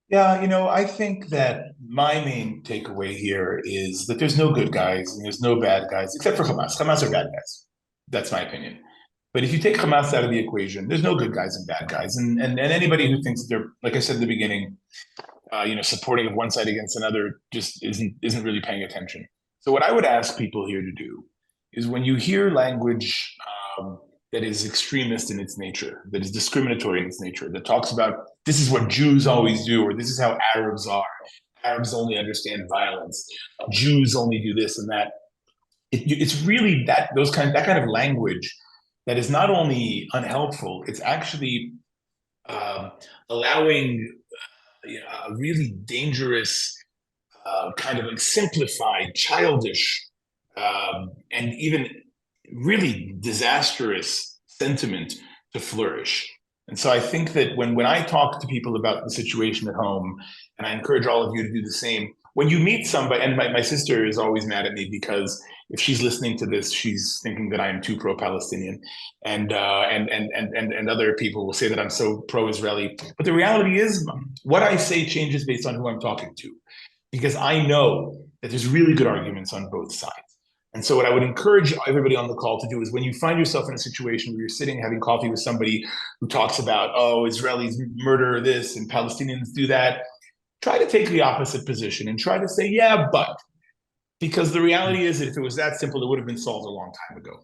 Yeah, I think that my main takeaway here is that there's no good guys and there's no bad guys, except for Hamas. Hamas are bad guys. That's my opinion. But if you take Hamas out of the equation, there's no good guys and bad guys. And anybody who thinks they're, like I said at the beginning, supporting of one side against another just isn't really paying attention. So what I would ask people here to do is when you hear language that is extremist in its nature, that is discriminatory in its nature, that talks about this is what Jews always do, or this is how Arabs are. Arabs only understand violence. Jews only do this and that. It's really that kind of language that is not only unhelpful, it's actually um, allowing a really dangerous, kind of like simplified, childish, and even really disastrous sentiment to flourish. And so I think that when I talk to people about the situation at home, and I encourage all of you to do the same, when you meet somebody, and my sister is always mad at me because if she's listening to this, she's thinking that I am too pro-Palestinian, and other people will say that I'm so pro-Israeli. But the reality is, what I say changes based on who I'm talking to, because I know that there's really good arguments on both sides. And so, what I would encourage everybody on the call to do is when you find yourself in a situation where you're sitting having coffee with somebody who talks about, oh, Israelis murder this and Palestinians do that, try to take the opposite position and try to say, yeah, but because the reality is that if it was that simple, it would have been solved a long time ago.